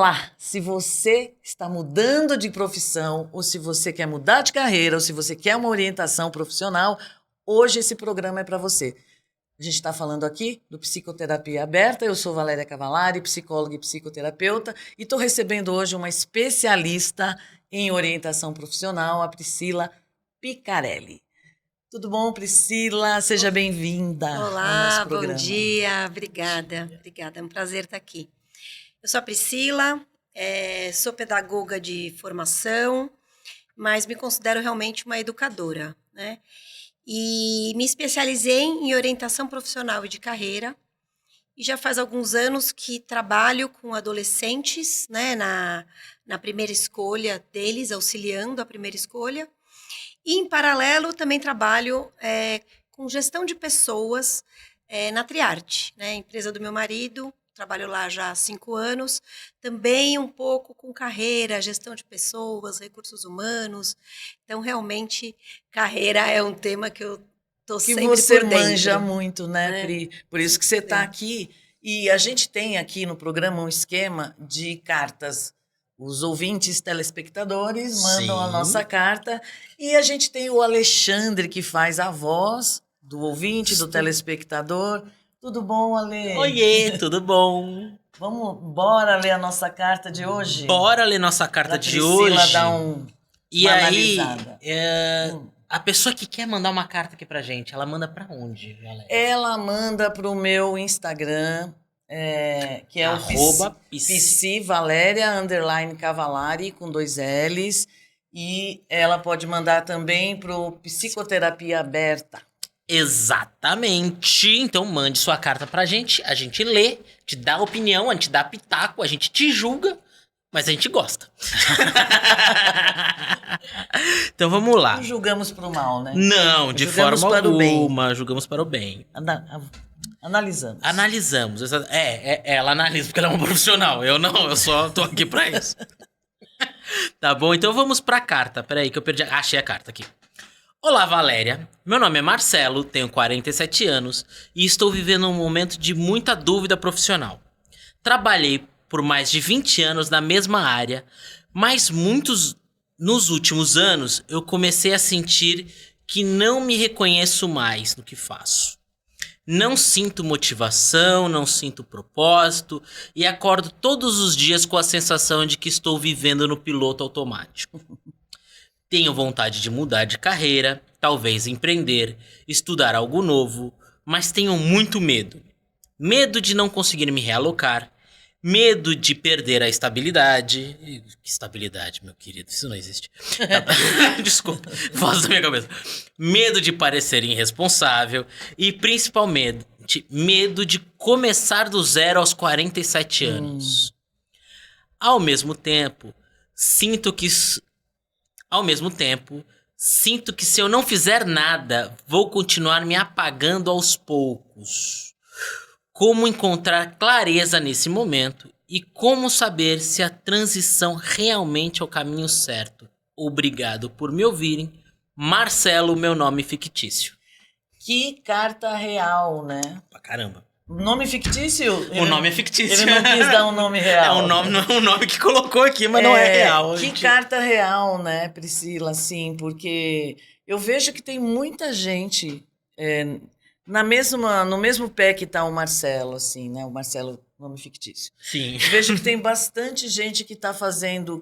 lá, se você está mudando de profissão, ou se você quer mudar de carreira, ou se você quer uma orientação profissional, hoje esse programa é para você. A gente está falando aqui do Psicoterapia Aberta. Eu sou Valéria Cavalari, psicóloga e psicoterapeuta, e estou recebendo hoje uma especialista em orientação profissional, a Priscila Picarelli. Tudo bom, Priscila? Seja bem-vinda ao nosso Olá, programa. bom dia, obrigada, é um prazer estar aqui. Eu sou a Priscila, sou pedagoga de formação, mas me considero realmente uma educadora, né? E me especializei em orientação profissional e de carreira, e já faz alguns anos que trabalho com adolescentes, né, na primeira escolha deles, auxiliando a primeira escolha. E, em paralelo, também trabalho com gestão de pessoas na Triarte, né? Empresa do meu marido, trabalho lá já há 5 anos. Também um pouco com carreira, gestão de pessoas, recursos humanos. Então, realmente, carreira é um tema que eu estou sempre por dentro. Que você manja muito, né, Pri? Por isso que você está aqui. E a gente tem aqui no programa um esquema de cartas. Os ouvintes telespectadores mandam a nossa carta e a gente tem o Alexandre que faz a voz do ouvinte, do telespectador. Tudo bom, Ale? Oiê, tudo bom? Bora ler a nossa carta de hoje? Bora ler nossa carta de hoje. Priscila dar E uma aí, analisada. a pessoa que quer mandar uma carta aqui pra gente, ela manda pra onde, galera? Ela manda pro meu Instagram, que é @psi o Psi Valéria _Cavalari com 2 L's. E ela pode mandar também pro Psicoterapia Aberta. Exatamente. Então mande sua carta pra gente, a gente lê, te dá opinião, a gente dá pitaco, a gente te julga, mas a gente gosta. Então vamos lá. Não julgamos pro mal, né? Não, de Julgamos forma para o bem. alguma, julgamos para o bem. Analisamos. Analisamos. Ela analisa porque ela é uma profissional. Eu não, eu só tô aqui pra isso. Tá bom, então vamos pra carta. Peraí que eu perdi. Achei a carta aqui. Olá, Valéria. Meu nome é Marcelo, tenho 47 anos e estou vivendo um momento de muita dúvida profissional. Trabalhei por mais de 20 anos na mesma área, mas nos últimos anos eu comecei a sentir que não me reconheço mais no que faço. Não sinto motivação, não sinto propósito e acordo todos os dias com a sensação de que estou vivendo no piloto automático. Tenho vontade de mudar de carreira, talvez empreender, estudar algo novo, mas tenho muito medo. Medo de não conseguir me realocar, medo de perder a estabilidade. Que estabilidade, meu querido? Isso não existe. Desculpa, voz da minha cabeça. Medo de parecer irresponsável e principalmente medo de começar do zero aos 47 anos. Ao mesmo tempo, sinto que se eu não fizer nada, vou continuar me apagando aos poucos. Como encontrar clareza nesse momento e como saber se a transição realmente é o caminho certo? Obrigado por me ouvirem. Marcelo, meu nome fictício. Que carta real, né? Pra caramba. Nome fictício? O nome é fictício. Ele não quis dar um nome real. É um nome que colocou aqui, mas não é real. Que carta real, né, Priscila? Sim, porque eu vejo que tem muita gente no mesmo pé que está o Marcelo, assim, né? O Marcelo, nome fictício. Sim. Eu vejo que tem bastante gente que está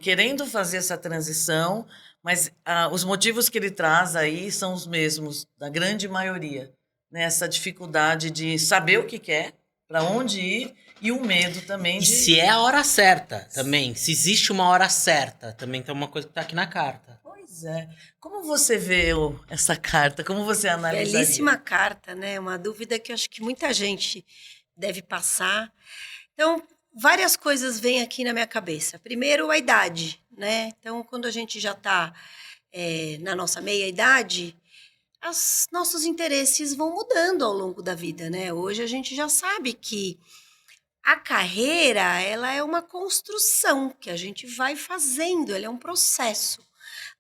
querendo fazer essa transição, mas os motivos que ele traz aí são os mesmos, da grande maioria. Essa dificuldade de saber o que quer, para onde ir, e o medo também de... E se é a hora certa também, se existe uma hora certa, também tem uma coisa que tá aqui na carta. Pois é. Como você vê essa carta? Como você analisa? Belíssima carta, né? Uma dúvida que eu acho que muita gente deve passar. Então, várias coisas vêm aqui na minha cabeça. Primeiro, a idade, né? Então, quando a gente já está na nossa meia-idade, os nossos interesses vão mudando ao longo da vida, né? Hoje a gente já sabe que a carreira, ela é uma construção que a gente vai fazendo, ela é um processo.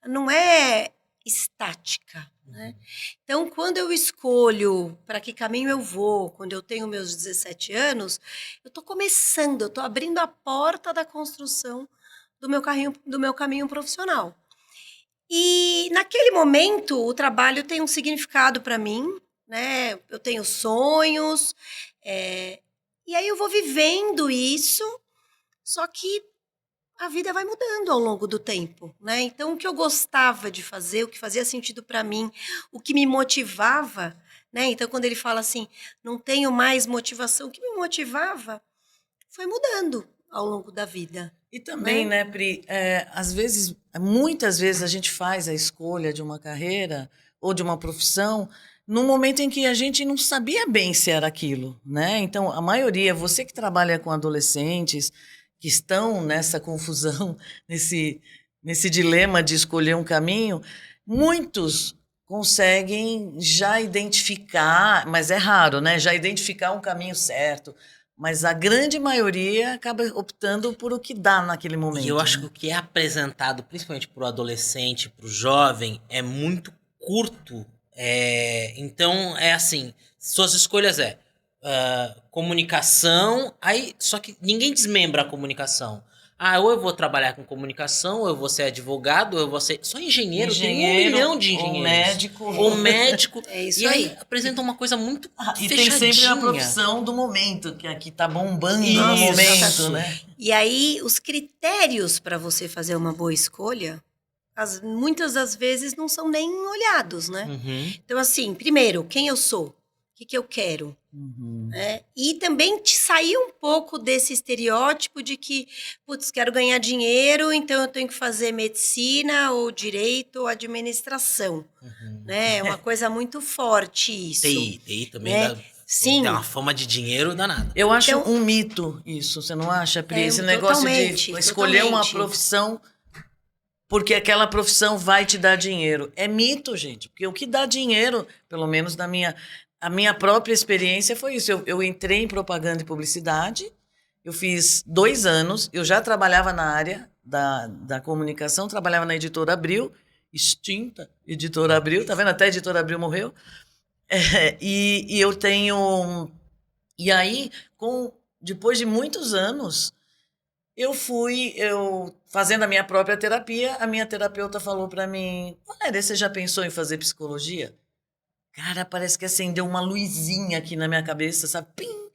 Não é estática, né? Então, quando eu escolho para que caminho eu vou, quando eu tenho meus 17 anos, eu estou começando, eu estou abrindo a porta da construção do meu caminho profissional. E naquele momento, o trabalho tem um significado para mim, né? Eu tenho sonhos, e aí eu vou vivendo isso, só que a vida vai mudando ao longo do tempo, né? Então, o que eu gostava de fazer, o que fazia sentido para mim, o que me motivava, né? Então, quando ele fala assim, não tenho mais motivação, o que me motivava foi mudando ao longo da vida. E também, né, Pri, às vezes, muitas vezes a gente faz a escolha de uma carreira ou de uma profissão num momento em que a gente não sabia bem se era aquilo, né? Então, a maioria, você que trabalha com adolescentes que estão nessa confusão, nesse dilema de escolher um caminho, muitos conseguem já identificar, mas é raro, né? Já identificar um caminho certo. Mas a grande maioria acaba optando por o que dá naquele momento. E eu acho que né? o que é apresentado, principalmente para o adolescente, para o jovem, é muito curto. Então, é assim, suas escolhas comunicação, aí só que ninguém desmembra a comunicação. Ou eu vou trabalhar com comunicação, ou eu vou ser advogado, ou eu vou ser só engenheiro, tem 1 milhão de engenheiros. Ou médico. É isso e aí aí. apresenta uma coisa muito E fechadinha. tem sempre a profissão do momento, que aqui tá bombando Isso. no momento, né? E aí, os critérios para você fazer uma boa escolha, muitas das vezes não são nem olhados, né? Uhum. Então, assim, primeiro, quem eu sou? O que eu quero? E também te sair um pouco desse estereótipo de que, putz, quero ganhar dinheiro, então eu tenho que fazer medicina, ou direito, ou administração. Né? É uma coisa muito forte isso. TI também né? Sim. Tem uma fama de dinheiro danada. Eu acho Então- um mito isso, você não acha, Pri? Esse negócio totalmente, de escolher uma totalmente. profissão porque aquela profissão vai te dar dinheiro. É mito, gente, porque o que dá dinheiro, pelo menos a minha própria experiência foi isso. Eu entrei em propaganda e publicidade, eu fiz 2 anos, eu já trabalhava na área da comunicação, trabalhava na Editora Abril, extinta Editora Abril, tá vendo? Até a Editora Abril morreu. E eu tenho... E aí, depois de muitos anos, eu fazendo a minha própria terapia, a minha terapeuta falou para mim, Valéria, você já pensou em fazer psicologia? Cara, parece que acendeu uma luzinha aqui na minha cabeça, sabe? Pim!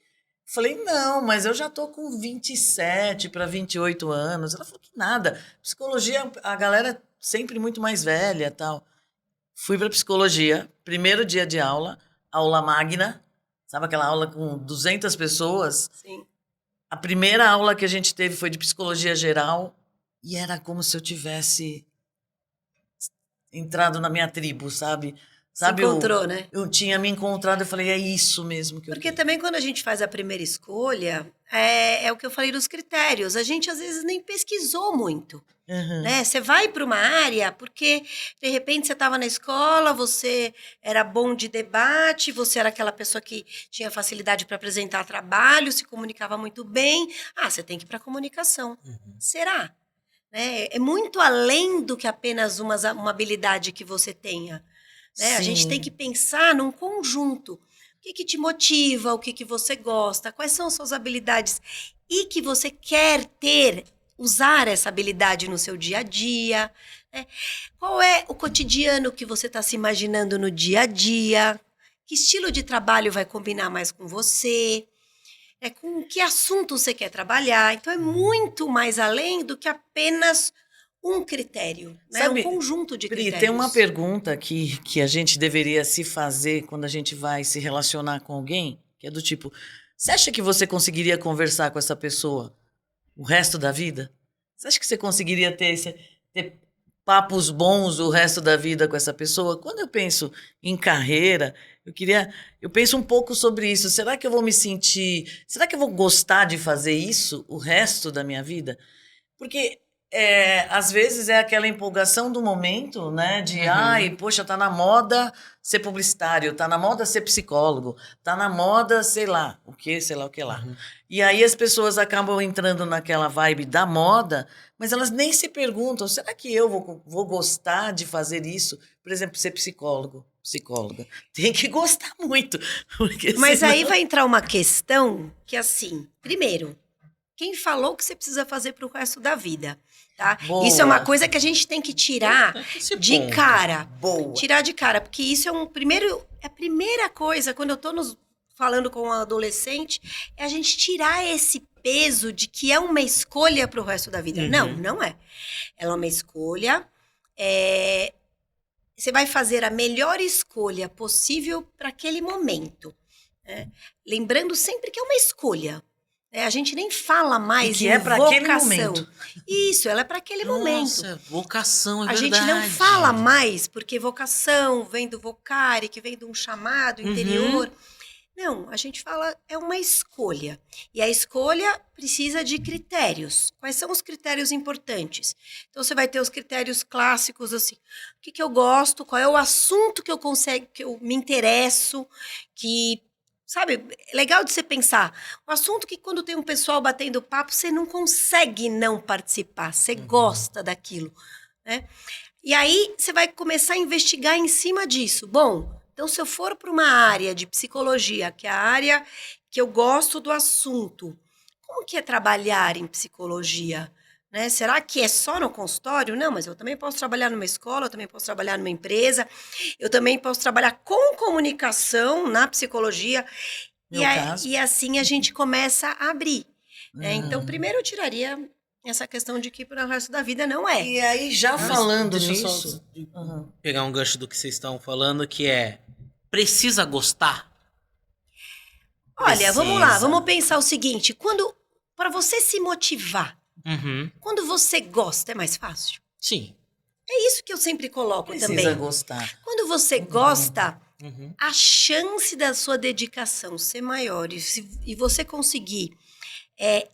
Falei, não, mas eu já tô com 27 para 28 anos. Ela falou que nada. Psicologia, a galera é sempre muito mais velha e tal. Fui para psicologia, primeiro dia de aula magna, sabe aquela aula com 200 pessoas? Sim. A primeira aula que a gente teve foi de psicologia geral e era como se eu tivesse entrado na minha tribo, sabe? Se encontrou, né? Eu tinha me encontrado, eu falei, é isso mesmo que eu Porque quero. também quando a gente faz a primeira escolha, é o que eu falei dos critérios. A gente às vezes nem pesquisou muito. Uhum. Né? Você vai para uma área porque, de repente, você estava na escola, você era bom de debate, você era aquela pessoa que tinha facilidade para apresentar trabalho, se comunicava muito bem. Você tem que ir para a comunicação. Será? Né? É muito além do que apenas uma habilidade que você tenha. Né? A gente Sim. tem que pensar num conjunto. O que te motiva, o que você gosta, quais são as suas habilidades e que você quer usar essa habilidade no seu dia a dia, né? Qual é o cotidiano que você está se imaginando no dia a dia? Que estilo de trabalho vai combinar mais com você? Com que assunto você quer trabalhar? Então, é muito mais além do que apenas um critério, né? Sabe, Um conjunto de Pri, critérios. tem uma pergunta que a gente deveria se fazer quando a gente vai se relacionar com alguém, que é do tipo, você acha que você conseguiria conversar com essa pessoa o resto da vida? Você acha que você conseguiria ter papos bons o resto da vida com essa pessoa? Quando eu penso em carreira, eu penso um pouco sobre isso. Será que eu vou será que eu vou gostar de fazer isso o resto da minha vida? Porque às vezes é aquela empolgação do momento, né? De, ai, poxa, tá na moda ser publicitário, tá na moda ser psicólogo, tá na moda, sei lá o que lá. E aí as pessoas acabam entrando naquela vibe da moda, mas elas nem se perguntam, será que eu vou gostar de fazer isso? Por exemplo, ser psicóloga. Tem que gostar muito. Porque Mas senão... aí vai entrar uma questão que, assim, primeiro, quem falou que você precisa fazer para o resto da vida, tá? Boa. Isso é uma coisa que a gente tem que tirar Esse de ponto. cara. Boa. Tirar de cara, porque isso é a primeira coisa, quando eu tô falando com um adolescente, é a gente tirar esse peso de que é uma escolha para o resto da vida. Não, não é. Ela é uma escolha, você vai fazer a melhor escolha possível para aquele momento. Né? Lembrando sempre que é uma escolha. A gente nem fala mais E que em é para aquele momento. Isso, ela é para aquele momento. Nossa, vocação, é A verdade. gente não fala mais, porque vocação vem do vocare, que vem de um chamado interior. Não, a gente fala, é uma escolha. E a escolha precisa de critérios. Quais são os critérios importantes? Então, você vai ter os critérios clássicos, assim, o que eu gosto, qual é o assunto que eu me interesso, que... Sabe, é legal de você pensar. O assunto que quando tem um pessoal batendo papo, você não consegue não participar. Você gosta daquilo, né? E aí, você vai começar a investigar em cima disso. Bom, então se eu for para uma área de psicologia, que é a área que eu gosto do assunto, como que é trabalhar em psicologia? Né? Será que é só no consultório? Não, mas eu também posso trabalhar numa escola, eu também posso trabalhar numa empresa, eu também posso trabalhar com comunicação na psicologia. E assim a gente começa a abrir. Né? Então, primeiro eu tiraria essa questão de que para o resto da vida não é. E aí, já falando Deixa eu nisso... só pegar um gancho do que vocês estão falando, que é, precisa gostar? Olha, vamos lá, vamos pensar o seguinte, para você se motivar, quando você gosta, é mais fácil? Sim. É isso que eu sempre coloco também. Precisa gostar. Quando você gosta, a chance da sua dedicação ser maior e você conseguir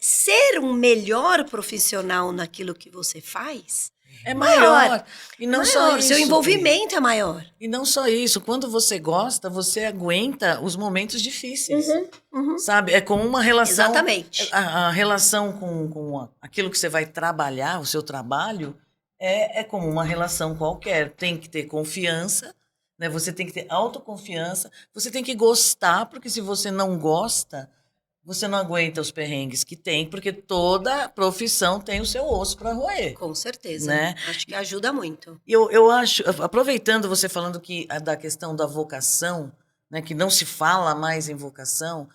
ser um melhor profissional naquilo que você faz, É maior. E não maior. só isso. Seu envolvimento é maior. E não só isso. Quando você gosta, você aguenta os momentos difíceis. Sabe? É como uma relação... Exatamente. A relação com aquilo que você vai trabalhar, o seu trabalho, é como uma relação qualquer. Tem que ter confiança, né? Você tem que ter autoconfiança. Você tem que gostar, porque se você não gosta... Você não aguenta os perrengues que tem, porque toda profissão tem o seu osso para roer. Com certeza. Né? Acho que ajuda muito. Eu acho, aproveitando você falando da questão da vocação, né, que não se fala mais em vocação,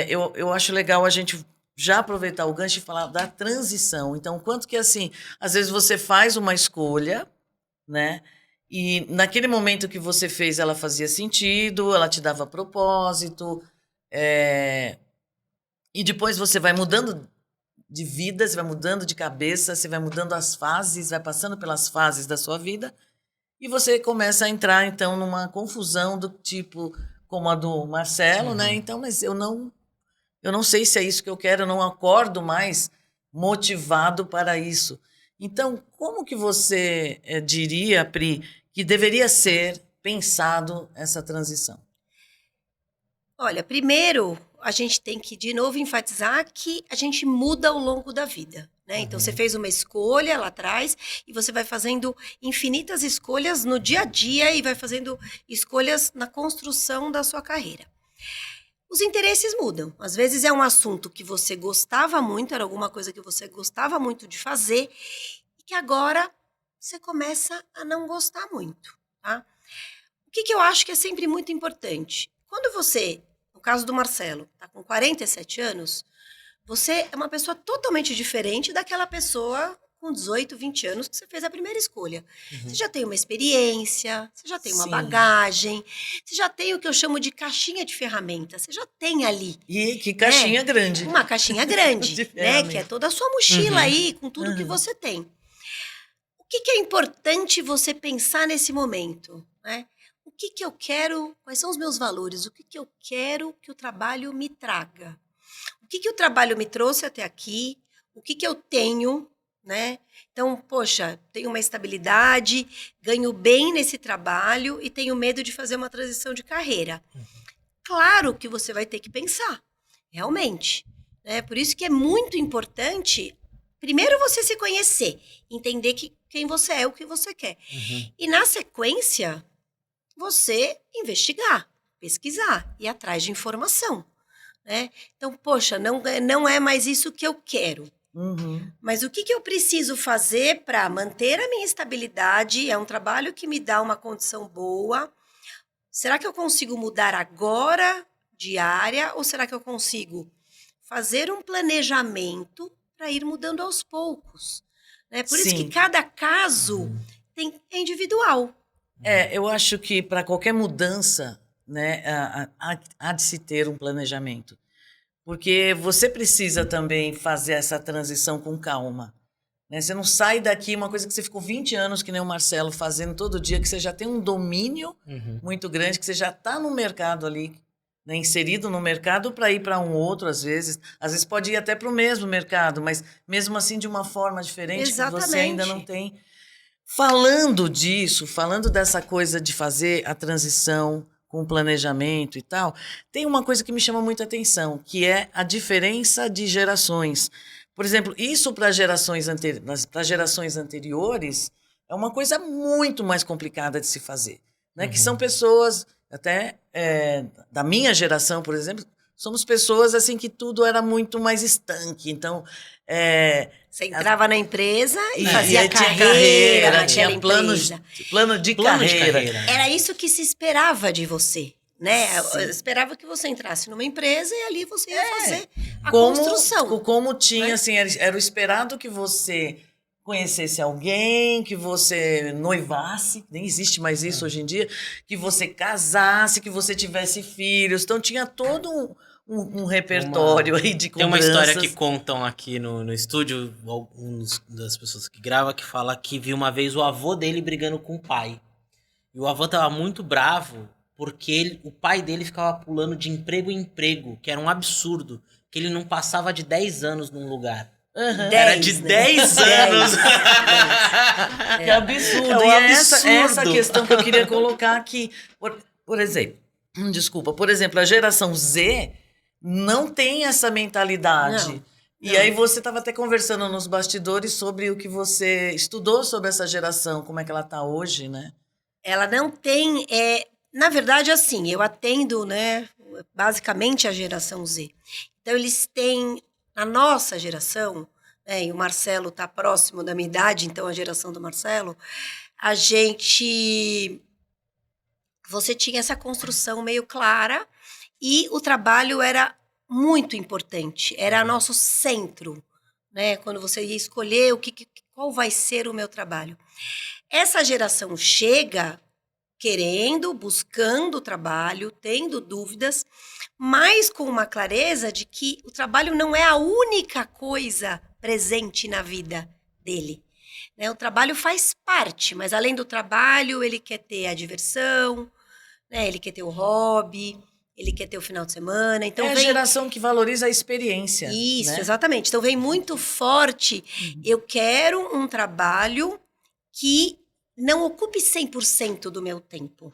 eu acho legal a gente já aproveitar o gancho e falar da transição. Então, quanto que assim, às vezes você faz uma escolha, né? E naquele momento que você fez, ela fazia sentido, ela te dava propósito, e depois você vai mudando de vida, você vai mudando de cabeça, você vai mudando as fases, vai passando pelas fases da sua vida, e você começa a entrar, então, numa confusão do tipo, como a do Marcelo, né? Então, mas eu não sei se é isso que eu quero, eu não acordo mais motivado para isso. Então, como que você diria, Pri, que deveria ser pensado essa transição? Olha, primeiro, a gente tem que, de novo, enfatizar que a gente muda ao longo da vida, né? Então, você fez uma escolha lá atrás e você vai fazendo infinitas escolhas no dia a dia e vai fazendo escolhas na construção da sua carreira. Os interesses mudam. Às vezes é um assunto que você gostava muito, era alguma coisa que você gostava muito de fazer e que agora você começa a não gostar muito, tá? O que eu acho que é sempre muito importante? Quando você, no caso do Marcelo, está com 47 anos, você é uma pessoa totalmente diferente daquela pessoa com 18, 20 anos que você fez a primeira escolha. Você já tem uma experiência, você já tem uma bagagem, você já tem o que eu chamo de caixinha de ferramentas, você já tem ali. E que caixinha grande. Uma caixinha grande, né? Que é toda a sua mochila aí, com tudo que você tem. O que é importante você pensar nesse momento, né? O que eu quero, quais são os meus valores, o que eu quero que o trabalho me traga. O que o trabalho me trouxe até aqui, o que eu tenho, né? Então, poxa, tenho uma estabilidade, ganho bem nesse trabalho e tenho medo de fazer uma transição de carreira. Claro que você vai ter que pensar, realmente, né? Por isso que é muito importante, primeiro você se conhecer, entender quem você é, o que você quer. E na sequência, você investigar, pesquisar, ir atrás de informação, né? Então, poxa, não é mais isso que eu quero. Mas o que eu preciso fazer para manter a minha estabilidade? É um trabalho que me dá uma condição boa. Será que eu consigo mudar agora de área? Ou será que eu consigo fazer um planejamento para ir mudando aos poucos? Né? Por isso que cada caso é individual. Eu acho que para qualquer mudança, né, há de se ter um planejamento. Porque você precisa também fazer essa transição com calma. Né? Você não sai daqui, uma coisa que você ficou 20 anos, que nem o Marcelo, fazendo todo dia, que você já tem um domínio muito grande, que você já está no mercado ali, né, inserido no mercado para ir para um outro, às vezes. Às vezes pode ir até para o mesmo mercado, mas mesmo assim de uma forma diferente, que você ainda não tem. Falando disso, falando dessa coisa de fazer a transição com planejamento e tal, tem uma coisa que me chama muita atenção, que é a diferença de gerações. Por exemplo, isso para gerações anteriores é uma coisa muito mais complicada de se fazer. Né? Que são pessoas, até da minha geração, por exemplo, somos pessoas assim que tudo era muito mais estanque. Então, você entrava na empresa e fazia carreira, tinha plano de carreira. Era isso que se esperava de você, né? Eu esperava que você entrasse numa empresa e ali você ia fazer a construção. Como tinha, né? Assim, era o esperado que você conhecesse alguém, que você noivasse, nem existe mais isso hoje em dia, que você casasse, que você tivesse filhos. Então, tinha todo um repertório aí de cobranças. Tem uma história que contam aqui no estúdio, algumas das pessoas que gravam, que fala que viu uma vez o avô dele brigando com o pai. E o avô tava muito bravo porque o pai dele ficava pulando de emprego em emprego, que era um absurdo, que ele não passava de 10 anos num lugar. Era de 10 anos. Que absurdo. E essa questão que eu queria colocar aqui. Por exemplo, por exemplo, a geração Z não tem essa mentalidade. Não. E aí você estava até conversando nos bastidores sobre o que você estudou sobre essa geração, como é que ela está hoje, né? Ela não tem... na verdade, assim, eu atendo, né, basicamente a geração Z. Então, eles têm... A nossa geração, né, e o Marcelo está próximo da minha idade, então a geração do Marcelo, você tinha essa construção meio clara e o trabalho era muito importante, era nosso centro, né? Quando você ia escolher qual vai ser o meu trabalho. Essa geração chega buscando trabalho, tendo dúvidas, mas com uma clareza de que o trabalho não é a única coisa presente na vida dele. Né? O trabalho faz parte, mas além do trabalho, ele quer ter a diversão, né? Ele quer ter o hobby, ele quer ter o final de semana. Então a geração que valoriza a experiência. Isso, né? Exatamente. Então vem muito forte, eu quero um trabalho que não ocupe 100% do meu tempo,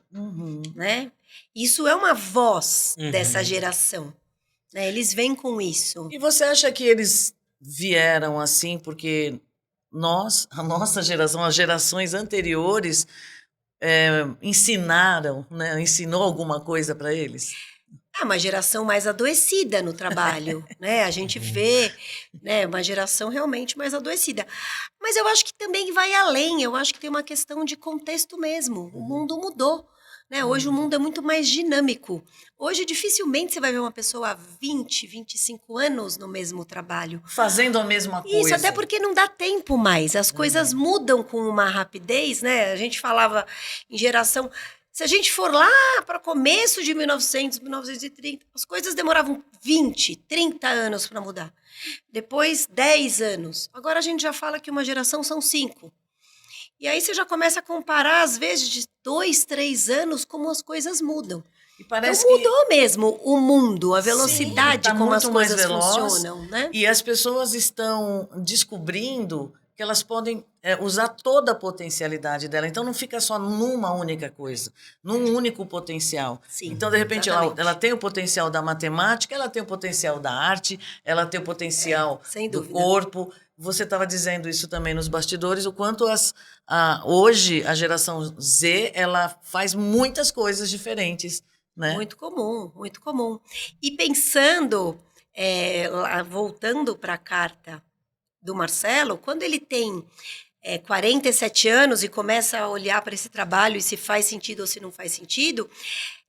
né? Isso é uma voz dessa geração, né? Eles vêm com isso. E você acha que eles vieram assim porque a nossa geração, as gerações anteriores ensinaram, né? Ensinou alguma coisa para eles? É uma geração mais adoecida no trabalho, né? A gente vê, né, uma geração realmente mais adoecida. Mas eu acho que também vai além, eu acho que tem uma questão de contexto mesmo. O mundo mudou, né? Hoje o mundo é muito mais dinâmico. Hoje dificilmente você vai ver uma pessoa há 20, 25 anos no mesmo trabalho. Fazendo a mesma coisa. Isso, até porque não dá tempo mais. As coisas mudam com uma rapidez, né? A gente falava em geração... Se a gente for lá para começo de 1930, as coisas demoravam 20, 30 anos para mudar. Depois, 10 anos. Agora a gente já fala que uma geração são 5. E aí você já começa a comparar, às vezes, de 2, 3 anos, como as coisas mudam. E parece então mudou mesmo o mundo, a velocidade tá como as coisas funcionam, né? E as pessoas estão descobrindo que elas podem usar toda a potencialidade dela. Então, não fica só numa única coisa, num único potencial. Sim, Então, de repente, exatamente. ela tem o potencial da matemática, ela tem o potencial da arte, ela tem o potencial sem do dúvida. corpo. Você estava dizendo isso também nos bastidores, o quanto hoje a geração Z ela faz muitas coisas diferentes, né? Muito comum, muito comum. E pensando, voltando para a carta do Marcelo, quando ele tem 47 anos e começa a olhar para esse trabalho e se faz sentido ou se não faz sentido,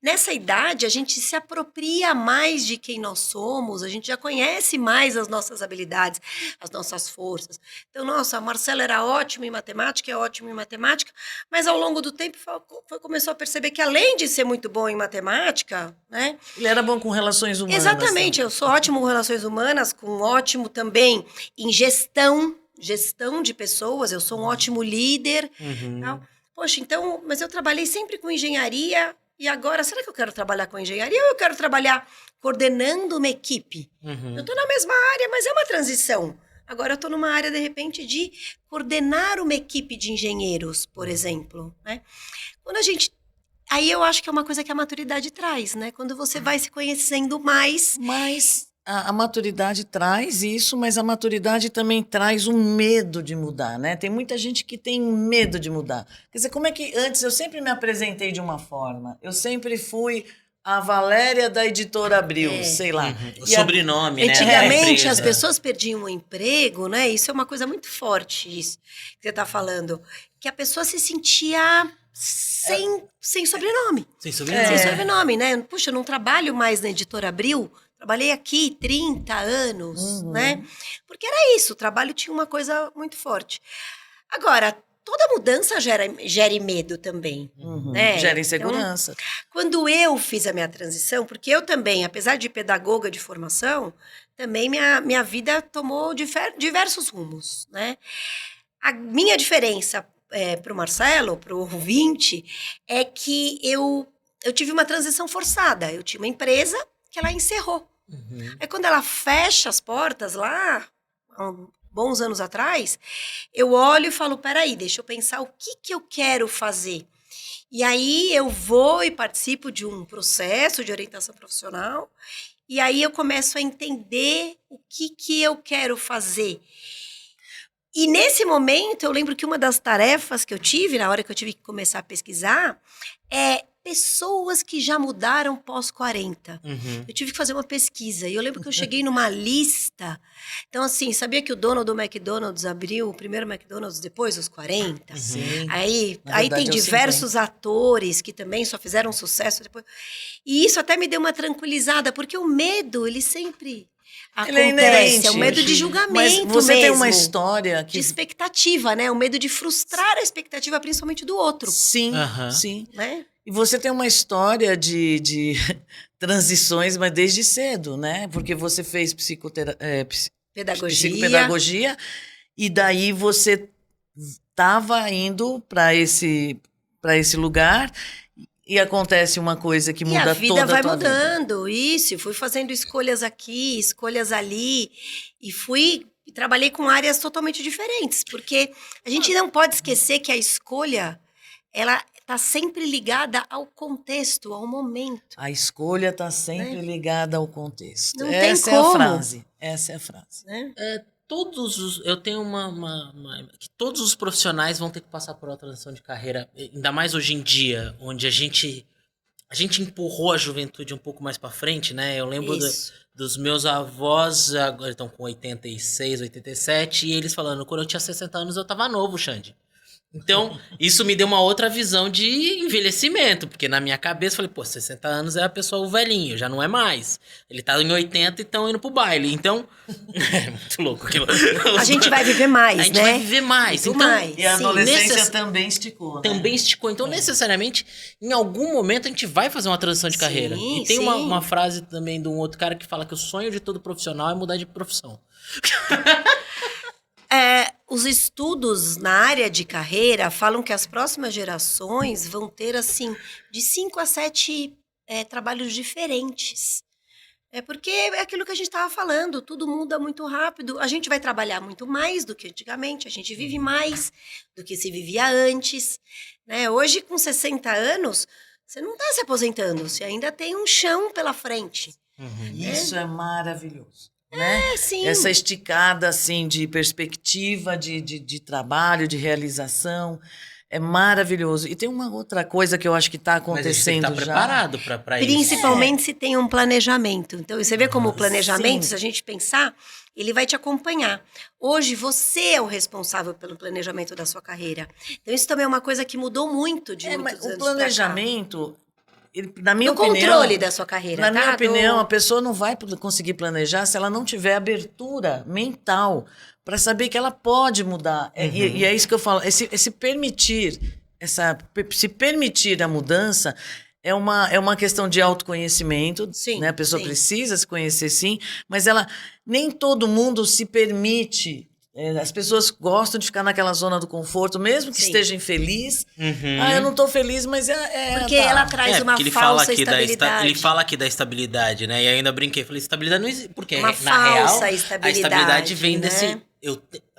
nessa idade a gente se apropria mais de quem nós somos, a gente já conhece mais as nossas habilidades, as nossas forças. Então, nossa, Marcelo era ótimo em matemática, é ótimo em matemática, mas ao longo do tempo começou a perceber que além de ser muito bom em matemática, né? Ele era bom com relações humanas. Exatamente, eu sou ótimo em relações humanas, com ótimo também em gestão de pessoas, eu sou um ótimo líder. Tal. Poxa, então, mas eu trabalhei sempre com engenharia e agora, será que eu quero trabalhar com engenharia ou eu quero trabalhar coordenando uma equipe? Eu estou na mesma área, mas é uma transição. Agora eu estou numa área, de repente, de coordenar uma equipe de engenheiros, por exemplo. Né? Quando a gente... Aí eu acho que é uma coisa que a maturidade traz, né? Quando você vai se conhecendo mais... Mas a maturidade traz isso, mas a maturidade também traz o medo de mudar, né? Tem muita gente que tem medo de mudar. Quer dizer, como é que antes eu sempre me apresentei de uma forma? Eu sempre fui a Valéria da Editora Abril, sei lá. O sobrenome, né? Antigamente as pessoas perdiam o emprego, né? Isso é uma coisa muito forte, isso que você está falando. Que a pessoa se sentia sem sobrenome. Sem sobrenome. Sem sobrenome, né? Puxa, eu não trabalho mais na Editora Abril. Trabalhei aqui 30 anos, né? Porque era isso, o trabalho tinha uma coisa muito forte. Agora, toda mudança gera medo também, né? Gera insegurança. Então, quando eu fiz a minha transição, porque eu também, apesar de pedagoga de formação, também minha vida tomou diversos rumos, né? A minha diferença para o Marcelo, para o ouvinte, é que eu tive uma transição forçada. Eu tinha uma empresa que ela encerrou. Aí quando ela fecha as portas lá, há bons anos atrás, eu olho e falo, peraí, deixa eu pensar o que eu quero fazer. E aí eu vou e participo de um processo de orientação profissional, e aí eu começo a entender o que eu quero fazer. E nesse momento, eu lembro que uma das tarefas que eu tive, na hora que eu tive que começar a pesquisar, é pessoas que já mudaram pós-40. Eu tive que fazer uma pesquisa. E eu lembro que eu cheguei numa lista. Então, assim, sabia que o dono do McDonald's abriu o primeiro McDonald's depois dos 40? Sim. Aí verdade, tem diversos atores que também só fizeram sucesso depois. E isso até me deu uma tranquilizada, porque o medo, ele sempre... Ele é acontece, inerente. é o medo de julgamento Mas você tem uma mesmo, história que... de expectativa, né? O medo de frustrar a expectativa, principalmente do outro, Sim, sim. né? E você tem uma história de transições, mas desde cedo, né? Porque você fez psicopedagogia e daí você estava indo para esse lugar e acontece uma coisa que muda toda a tua vida. E a vida vai mudando, isso. Fui fazendo escolhas aqui, escolhas ali. E trabalhei com áreas totalmente diferentes. Porque a gente não pode esquecer que a escolha, ela está sempre ligada ao contexto, ao momento. A escolha está sempre ligada ao contexto. Não Essa tem é a como. frase. Essa é a frase. Né? Eu tenho que todos os profissionais vão ter que passar por uma transição de carreira, ainda mais hoje em dia, onde a gente empurrou a juventude um pouco mais para frente, né? Eu lembro dos meus avós, agora estão com 86, 87, e eles falando, quando eu tinha 60 anos eu tava novo, Xande. Então, isso me deu uma outra visão de envelhecimento, porque na minha cabeça eu falei, pô, 60 anos é a pessoa o velhinho, já não é mais. Ele tá em 80 e estão indo pro baile, então... É muito louco aquilo. A gente vai viver mais, né? A gente vai viver mais. Muito então, mais. E a adolescência também esticou, né? Também esticou. Então, necessariamente, em algum momento a gente vai fazer uma transição de carreira. E tem uma frase também de um outro cara que fala que o sonho de todo profissional é mudar de profissão. Os estudos na área de carreira falam que as próximas gerações vão ter, assim, de 5 a 7 trabalhos diferentes. É porque é aquilo que a gente estava falando, tudo muda muito rápido. A gente vai trabalhar muito mais do que antigamente, a gente vive mais do que se vivia antes, né? Hoje, com 60 anos, você não está se aposentando, você ainda tem um chão pela frente. Isso é maravilhoso. Né? É, sim. Essa esticada assim de perspectiva, de trabalho, de realização, é maravilhoso. E tem uma outra coisa que eu acho que está Mas a gente tem que acontecendo estar já. preparado para isso. Principalmente se tem um planejamento. Então, você vê como o planejamento, sim. se a gente pensar, ele vai te acompanhar. Hoje, você é o responsável pelo planejamento da sua carreira. Então, isso também é uma coisa que mudou muito de Mas muitos o anos planejamento, na minha do opinião, controle da sua carreira, na tá? minha opinião, a pessoa não vai conseguir planejar se ela não tiver abertura mental para saber que ela pode mudar. E é isso que eu falo, esse permitir, se permitir a mudança é uma questão de autoconhecimento, Sim, né? A pessoa sim. precisa se conhecer, sim, mas nem todo mundo se permite. As pessoas gostam de ficar naquela zona do conforto, mesmo que Sim. esteja infeliz. Uhum. Eu não estou feliz, mas Porque tá. ela traz uma porque ele falsa fala aqui estabilidade. ele fala aqui da estabilidade, né? E ainda brinquei, falei, estabilidade não existe. Porque Uma na falsa real, a estabilidade, estabilidade vem né? desse.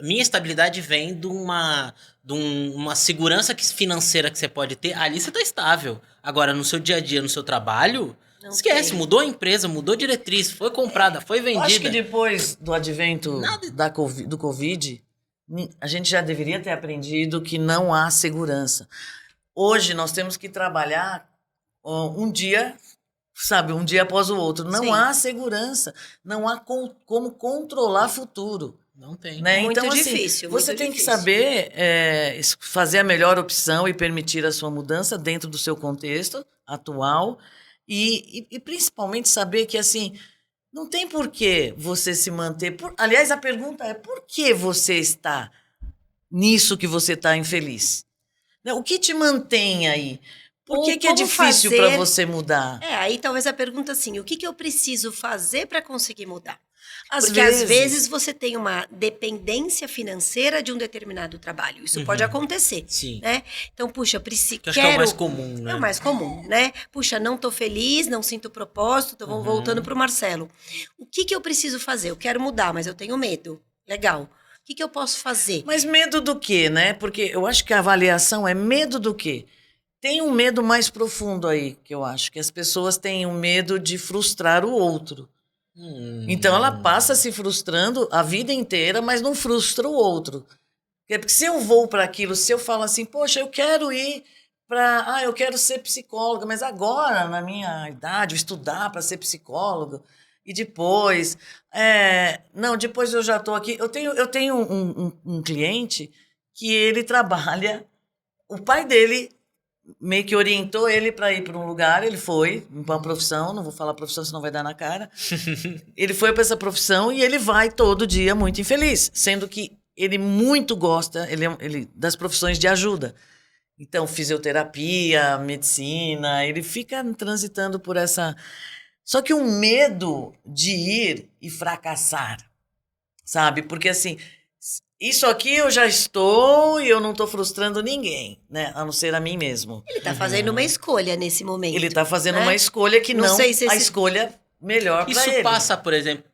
Minha estabilidade vem de uma segurança financeira que você pode ter. Ali você tá estável. Agora, no seu dia a dia, no seu trabalho, Não esquece, tem. mudou a empresa, mudou a diretriz, foi comprada, foi Eu acho que vendida. depois do advento Nada. do Covid, a gente já deveria ter aprendido que não há segurança. Hoje nós temos que trabalhar um dia, sabe, um dia após o outro. Não Sim. há segurança, não há como controlar futuro. Não tem. Né? Muito Então, assim, difícil, você muito tem difícil. que saber fazer a melhor opção e permitir a sua mudança dentro do seu contexto atual e principalmente saber que, assim, não tem por que você se manter... Aliás, a pergunta é por que você está nisso que você está infeliz? Né? O que te mantém aí? Por Ou que é como difícil fazer- para você mudar? Aí talvez a pergunta assim, o que eu preciso fazer para conseguir mudar? Às Porque às vezes você tem uma dependência financeira de um determinado trabalho. Isso pode acontecer, Sim. né? Então, puxa, Que acho que é o mais comum, né? É o mais comum, né? Puxa, não tô feliz, não sinto propósito, tô voltando pro Marcelo. O que eu preciso fazer? Eu quero mudar, mas eu tenho medo. Legal. O que eu posso fazer? Mas medo do quê, né? Porque eu acho que a avaliação é medo do quê? Tem um medo mais profundo aí, que eu acho, que as pessoas têm um medo de frustrar o outro. Então ela passa se frustrando a vida inteira, mas não frustra o outro. Porque se eu vou para aquilo, se eu falo assim, poxa, eu quero ir para... eu quero ser psicóloga, mas agora, na minha idade, eu estudar para ser psicóloga, e depois... não, depois eu já estou aqui. Eu tenho um cliente que ele trabalha... O pai dele meio que orientou ele para ir para um lugar, ele foi para uma profissão, não vou falar profissão, senão vai dar na cara. Ele foi para essa profissão e ele vai todo dia muito infeliz, sendo que ele muito gosta ele das profissões de ajuda. Então, fisioterapia, medicina, ele fica transitando por essa... Só que um medo de ir e fracassar, sabe? Porque assim... Isso aqui eu já estou e eu não estou frustrando ninguém, né? A não ser a mim mesmo. Ele tá fazendo uma escolha nesse momento. Ele está fazendo né? uma escolha que Não não sei se a esse- escolha melhor para Isso ele. passa, por exemplo,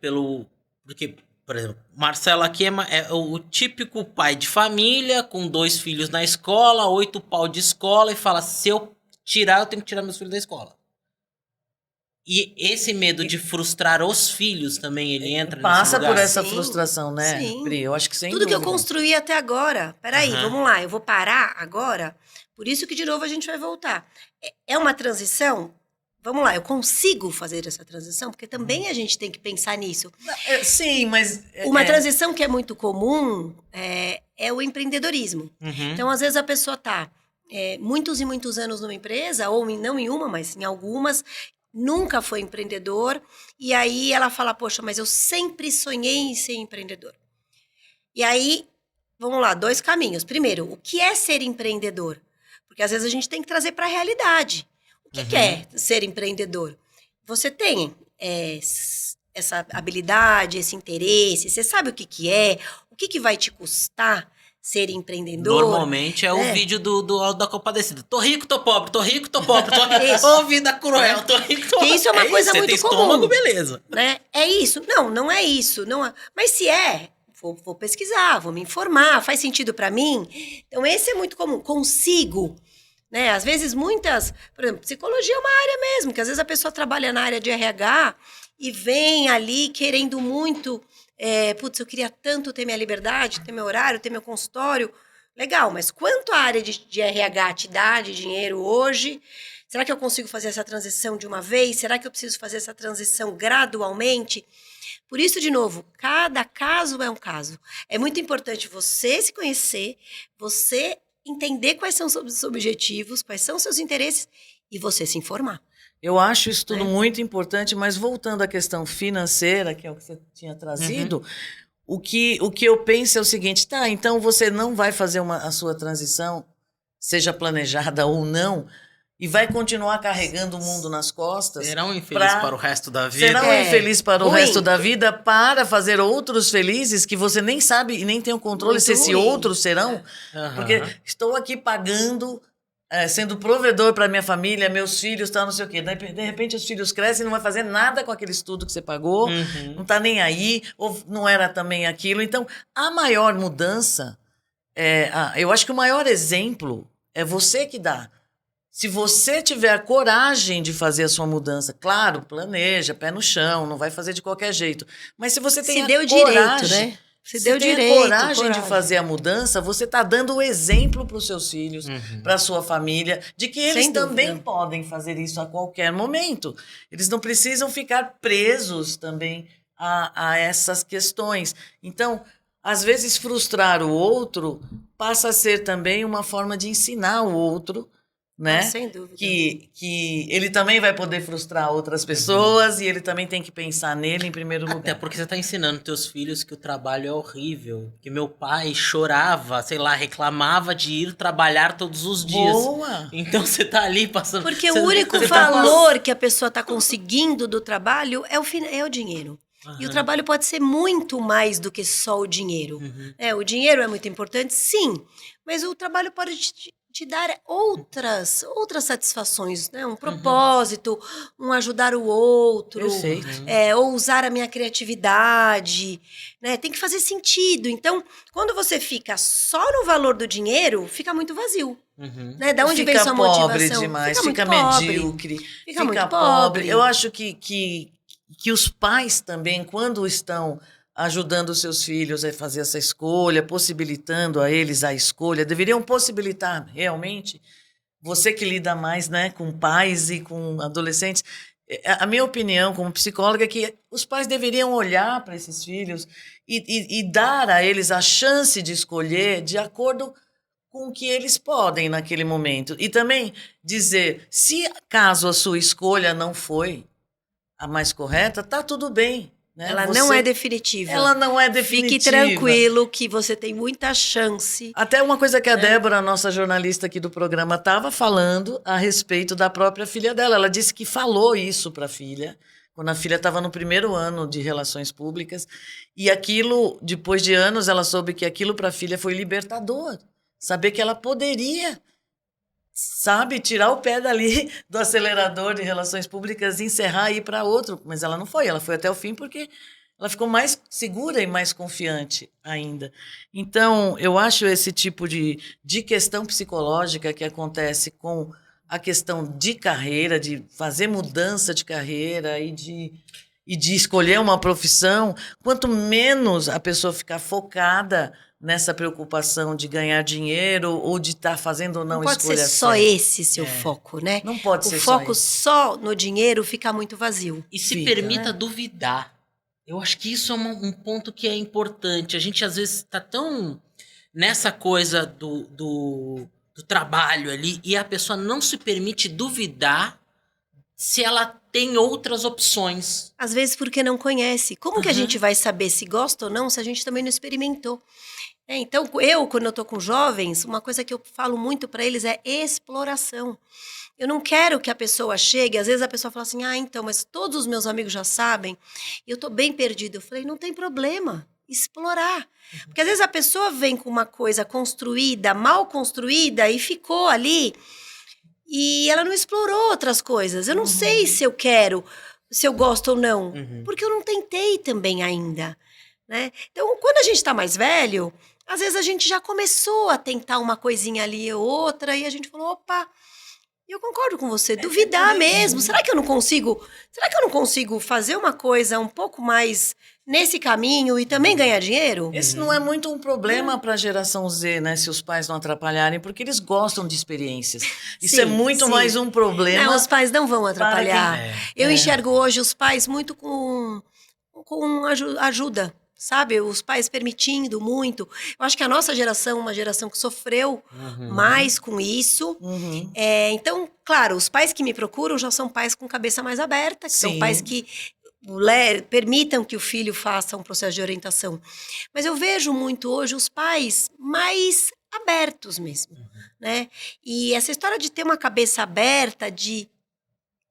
Porque, por exemplo, Marcelo aqui é o típico pai de família, com 2 filhos na escola, 8 pau de escola, e fala, se eu tirar, eu tenho que tirar meus filhos da escola. E esse medo de frustrar os filhos também, ele entra Passa nesse lugar. por essa Sim, frustração, né, sim. Pri? Eu acho que sem Tudo que eu dúvida. construí até agora. Peraí, Aham. vamos lá, eu vou parar agora. Por isso que, de novo, a gente vai voltar. É uma transição? Vamos lá, eu consigo fazer essa transição? Porque também a gente tem que pensar nisso. Sim, mas... Uma transição que é muito comum é o empreendedorismo. Uhum. Então, às vezes, a pessoa está muitos e muitos anos numa empresa, ou não em uma, mas em algumas, nunca foi empreendedor, e aí ela fala, poxa, mas eu sempre sonhei em ser empreendedor. E aí, vamos lá, 2 caminhos. Primeiro, o que é ser empreendedor? Porque às vezes a gente tem que trazer para a realidade. O que é ser empreendedor? Você tem essa habilidade, esse interesse, você sabe o que é, o que vai te custar, ser empreendedor. Normalmente é o né? vídeo da Compadecida. Tô rico, tô pobre, tô rico, tô pobre. Isso. Ô, vida cruel, tô rico, tô pobre. Isso é uma coisa você muito tem comum. estômago, beleza. Né? É isso. Não é isso. Não é. Mas se é, vou pesquisar, vou me informar, faz sentido para mim? Então, esse é muito comum. Consigo, né? Às vezes, por exemplo, psicologia é uma área mesmo, que às vezes a pessoa trabalha na área de RH e vem ali querendo muito, putz, eu queria tanto ter minha liberdade, ter meu horário, ter meu consultório. Legal, mas quanto a área de RH te dá de dinheiro hoje? Será que eu consigo fazer essa transição de uma vez? Será que eu preciso fazer essa transição gradualmente? Por isso, de novo, cada caso é um caso. É muito importante você se conhecer, você entender quais são os seus objetivos, quais são os seus interesses e você se informar. Eu acho isso tudo muito importante, mas voltando à questão financeira, que é o que você tinha trazido, o que eu penso é o seguinte, tá, então você não vai fazer a sua transição, seja planejada ou não, e vai continuar carregando o mundo nas costas. Será um infeliz para o resto da vida. Será um infeliz para o ruim. resto da vida para fazer outros felizes que você nem sabe e nem tem o controle Muito se esses ruim. outros serão. Porque estou aqui pagando, sendo provedor para minha família, meus filhos, tal, não sei o quê. De repente os filhos crescem e não vai fazer nada com aquele estudo que você pagou, não está nem aí, ou não era também aquilo. Então, a maior mudança, eu acho que o maior exemplo é você que dá. Se você tiver a coragem de fazer a sua mudança, claro, planeja, pé no chão, não vai fazer de qualquer jeito. Mas se você tem Se deu coragem, direito, né? Se deu tem direito, coragem de fazer a mudança, você está dando o exemplo para os seus filhos, para a sua família, de que eles Sem também dúvida. podem fazer isso a qualquer momento. Eles não precisam ficar presos também a essas questões. Então, às vezes, frustrar o outro passa a ser também uma forma de ensinar o outro, né? Sem dúvida. Que ele também vai poder frustrar outras pessoas e ele também tem que pensar nele em primeiro lugar. Até porque você tá ensinando teus filhos que o trabalho é horrível. Que meu pai chorava, sei lá, reclamava de ir trabalhar todos os dias. Boa! Então você tá ali passando... Porque você, o único você tá valor que a pessoa está conseguindo do trabalho é o dinheiro. E o trabalho pode ser muito mais do que só o dinheiro. O dinheiro é muito importante, sim. Mas o trabalho pode te dar outras satisfações, né? Um propósito, um ajudar o outro. Perfeito. Ou usar a minha criatividade. Né? Tem que fazer sentido. Então, quando você fica só no valor do dinheiro, fica muito vazio. Né? Da onde vem sua motivação? Fica pobre demais, fica fica muito medíocre, pobre. fica muito pobre. pobre. Eu acho que os pais também, quando estão ajudando os seus filhos a fazer essa escolha, possibilitando a eles a escolha, deveriam possibilitar realmente, você que lida mais, né, com pais e com adolescentes, a minha opinião como psicóloga é que os pais deveriam olhar para esses filhos e dar a eles a chance de escolher de acordo com o que eles podem naquele momento. E também dizer, se caso a sua escolha não foi a mais correta, tá tudo bem. Né? Ela não é definitiva. Ela não é definitiva. Fique tranquilo que você tem muita chance. Até uma coisa que a Débora, nossa jornalista aqui do programa, estava falando a respeito da própria filha dela. Ela disse que falou isso para a filha, quando a filha estava no primeiro ano de relações públicas. E aquilo, depois de anos, ela soube que aquilo para a filha foi libertador. Saber que ela poderia, sabe, tirar o pé dali do acelerador de relações públicas e encerrar e ir para outro. Mas ela não foi, ela foi até o fim porque ela ficou mais segura e mais confiante ainda. Então, eu acho esse tipo de questão psicológica que acontece com a questão de carreira, de fazer mudança de carreira e de escolher uma profissão, quanto menos a pessoa ficar focada nessa preocupação de ganhar dinheiro ou de estar fazendo ou não escolha certa. Não pode ser só esse seu foco, né? Não pode ser só só isso. O foco só no dinheiro fica muito vazio. E se permita duvidar. Eu acho que isso é um ponto que é importante. A gente, às vezes, está tão nessa coisa do trabalho ali e a pessoa não se permite duvidar se ela tem outras opções. Às vezes porque não conhece. Como que a gente vai saber se gosta ou não se a gente também não experimentou? Então, quando eu tô com jovens, uma coisa que eu falo muito para eles é exploração. Eu não quero que a pessoa chegue, às vezes a pessoa fala assim, então, mas todos os meus amigos já sabem, e eu tô bem perdido. Eu falei, não tem problema, explorar. Porque às vezes a pessoa vem com uma coisa construída, mal construída, e ficou ali, e ela não explorou outras coisas. Eu não sei se eu quero, se eu gosto ou não, porque eu não tentei também ainda, né? Então, quando a gente está mais velho, às vezes a gente já começou a tentar uma coisinha ali ou outra, e a gente falou, opa, eu concordo com você, duvidar mesmo. Será que eu não consigo fazer uma coisa um pouco mais nesse caminho e também ganhar dinheiro? Esse não é muito um problema para a geração Z, né? Se os pais não atrapalharem, porque eles gostam de experiências. Isso Sim, é muito sim. mais um problema. Não, os pais não vão atrapalhar. Para Eu enxergo hoje os pais muito com ajuda, sabe? Os pais permitindo muito. Eu acho que a nossa geração é uma geração que sofreu mais com isso. Então, claro, os pais que me procuram já são pais com cabeça mais aberta, que são Sim. pais que permitam que o filho faça um processo de orientação. Mas eu vejo muito hoje os pais mais abertos mesmo, né? E essa história de ter uma cabeça aberta, de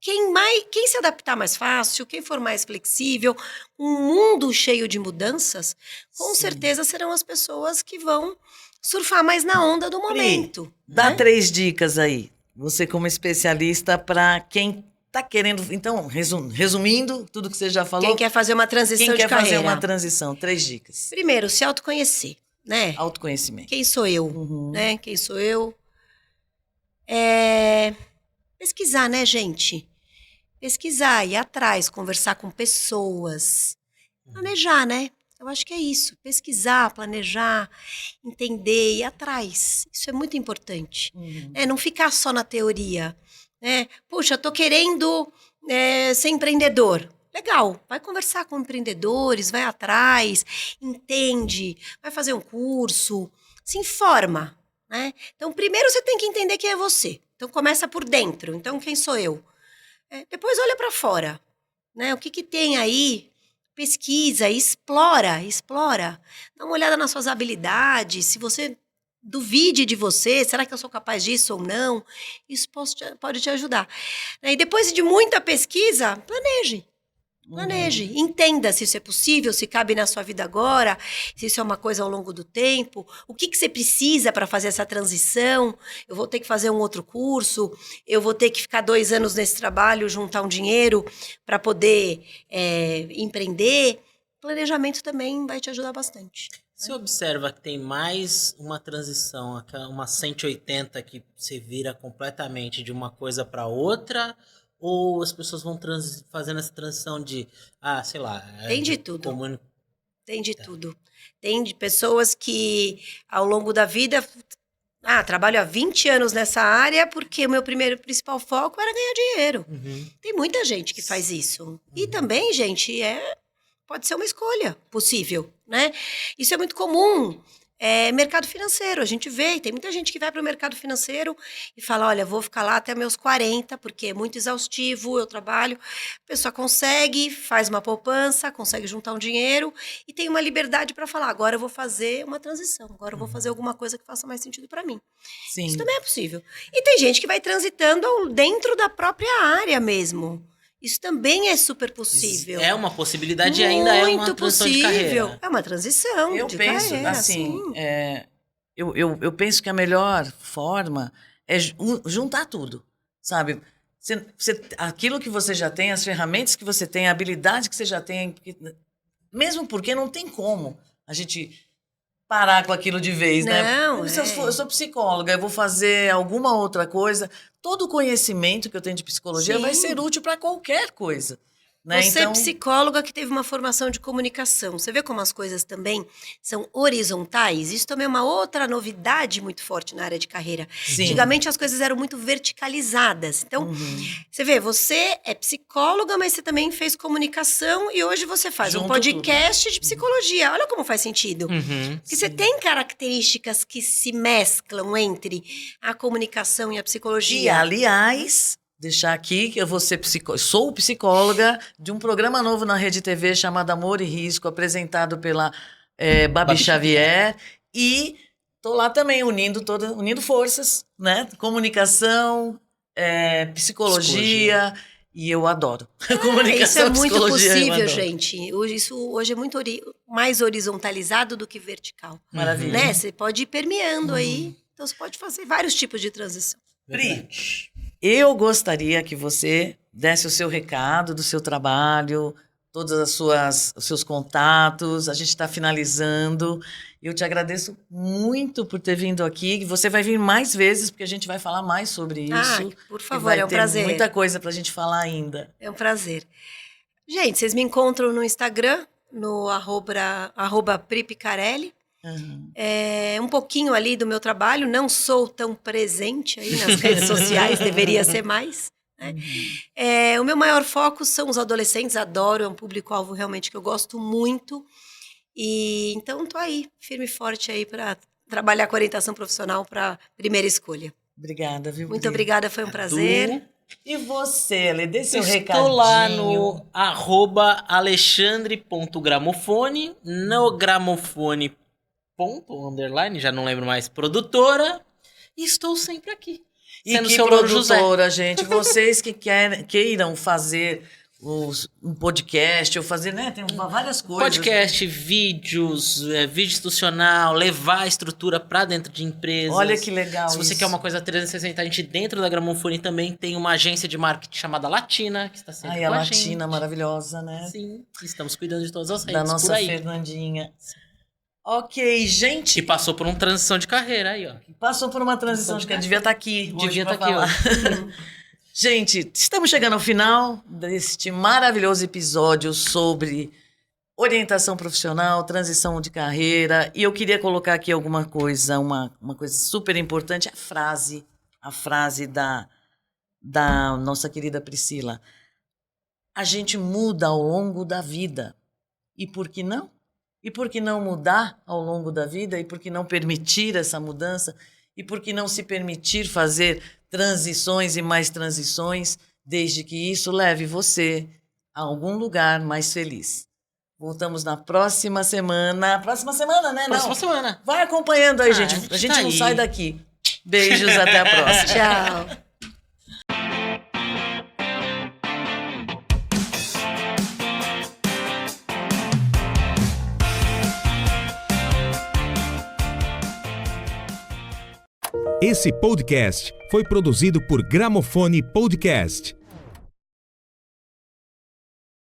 quem se adaptar mais fácil, quem for mais flexível, um mundo cheio de mudanças, com certeza serão as pessoas que vão surfar mais na onda do momento. Dá né? 3 dicas aí. Você como especialista para quem tá querendo... Então, resumindo tudo que você já falou. Quem quer fazer uma transição quem de quer carreira. fazer uma transição, 3 dicas. Primeiro, se autoconhecer, né? Autoconhecimento. Quem sou eu, né? Quem sou eu? Pesquisar, né, gente? Pesquisar, ir atrás, conversar com pessoas. Planejar, né? Eu acho que é isso. Pesquisar, planejar, entender, ir atrás. Isso é muito importante. Não ficar só na teoria. Né? Puxa, tô querendo ser empreendedor. Legal, vai conversar com empreendedores, vai atrás, entende, vai fazer um curso, se informa. Né? Então, primeiro você tem que entender quem é você. Então, começa por dentro. Então, quem sou eu? Depois olha para fora, né? O que tem aí? Pesquisa, explora. Dá uma olhada nas suas habilidades, se você duvide de você, será que eu sou capaz disso ou não? Isso pode te ajudar. E depois de muita pesquisa, planeje, entenda se isso é possível, se cabe na sua vida agora, se isso é uma coisa ao longo do tempo, o que você precisa para fazer essa transição. Eu vou ter que fazer um outro curso, eu vou ter que ficar 2 anos nesse trabalho, juntar um dinheiro para poder empreender. Planejamento também vai te ajudar bastante. Você observa que tem mais uma transição, uma 180 que você vira completamente de uma coisa para outra, ou as pessoas vão fazendo essa transição de, sei lá... Tem de tudo. Tem de tudo. Tem de pessoas que, ao longo da vida, trabalho há 20 anos nessa área porque o meu principal foco era ganhar dinheiro. Tem muita gente que faz isso. E também, gente, pode ser uma escolha possível, né? Isso é muito comum. Mercado financeiro, a gente vê, tem muita gente que vai para o mercado financeiro e fala, olha, vou ficar lá até meus 40, porque é muito exaustivo, eu trabalho. A pessoa consegue, faz uma poupança, consegue juntar um dinheiro e tem uma liberdade para falar, agora eu vou fazer uma transição, agora eu vou fazer alguma coisa que faça mais sentido para mim. Sim. Isso também é possível. E tem gente que vai transitando dentro da própria área mesmo. Isso também é super possível. É uma possibilidade e ainda é uma transição de carreira. É uma transição Eu de penso, carreira, assim, sim. Eu penso que a melhor forma é juntar tudo, sabe? Aquilo que você já tem, as ferramentas que você tem, a habilidade que você já tem, mesmo porque não tem como a gente parar com aquilo de vez, né? Não, Eu sou psicóloga, eu vou fazer alguma outra coisa. Todo o conhecimento que eu tenho de psicologia Sim. vai ser útil para qualquer coisa. Né? Você é psicóloga que teve uma formação de comunicação. Você vê como as coisas também são horizontais? Isso também é uma outra novidade muito forte na área de carreira. Sim. Antigamente as coisas eram muito verticalizadas. Então, você vê, você é psicóloga, mas você também fez comunicação e hoje você faz um podcast de psicologia. Olha como faz sentido. Porque você tem características que se mesclam entre a comunicação e a psicologia. E, aliás... Deixar aqui que eu sou psicóloga de um programa novo na Rede TV chamado Amor e Risco, apresentado pela Babi Xavier. E tô lá também unindo forças, né? Comunicação, psicologia. E eu adoro. Isso é Comunicação, muito psicologia, eu possível, adoro. gente. Isso hoje é muito mais horizontalizado do que vertical. Maravilha. Né? Você pode ir permeando aí. Então, você pode fazer vários tipos de transição. Pri, eu gostaria que você desse o seu recado do seu trabalho, todos os seus contatos. A gente está finalizando. Eu te agradeço muito por ter vindo aqui. Você vai vir mais vezes, porque a gente vai falar mais sobre isso. Por E favor, vai é um ter prazer. muita coisa para a gente falar ainda. É um prazer. Gente, vocês me encontram no Instagram, no @Pri Picarelli. Uhum. Um pouquinho ali do meu trabalho. Não sou tão presente aí nas redes sociais, deveria ser mais. Né? O meu maior foco são os adolescentes, adoro, é um público-alvo realmente que eu gosto muito. E então tô aí, firme e forte aí para trabalhar com orientação profissional para primeira escolha. Obrigada, viu? Muito Pri? obrigada, foi um prazer. E você, Lê, dê seu Estou recadinho. lá no @alexandre.gramofone, no gramofone _, já não lembro mais, produtora. E estou sempre aqui. E Sendo que seu Louro José. produtora, gente, vocês que queiram fazer um podcast ou fazer, né, tem várias coisas. Podcast, vídeos, vídeo institucional, levar a estrutura para dentro de empresas. Olha que legal Se você isso. quer uma coisa 360, a gente dentro da Gramofone também tem uma agência de marketing chamada Latina, que está sempre Ai, com a a Latina gente. maravilhosa, né? Sim, estamos cuidando de todas as redes Da por nossa aí. Fernandinha. Ok, gente. Que passou por uma transição de carreira aí, ó. Passou por uma transição de que devia estar aqui. Devia estar estar aqui hoje. Gente, estamos chegando ao final deste maravilhoso episódio sobre orientação profissional, transição de carreira. E eu queria colocar aqui alguma coisa, uma coisa super importante, a frase da nossa querida Priscila. A gente muda ao longo da vida. E por que não? E por que não mudar ao longo da vida? E por que não permitir essa mudança? E por que não se permitir fazer transições e mais transições, desde que isso leve você a algum lugar mais feliz? Voltamos na próxima semana. Próxima semana, né? Próxima Não. semana. Vai acompanhando aí, gente. A gente tá não aí. sai daqui. Beijos, até a próxima. Tchau. Esse podcast foi produzido por Gramofone Podcast.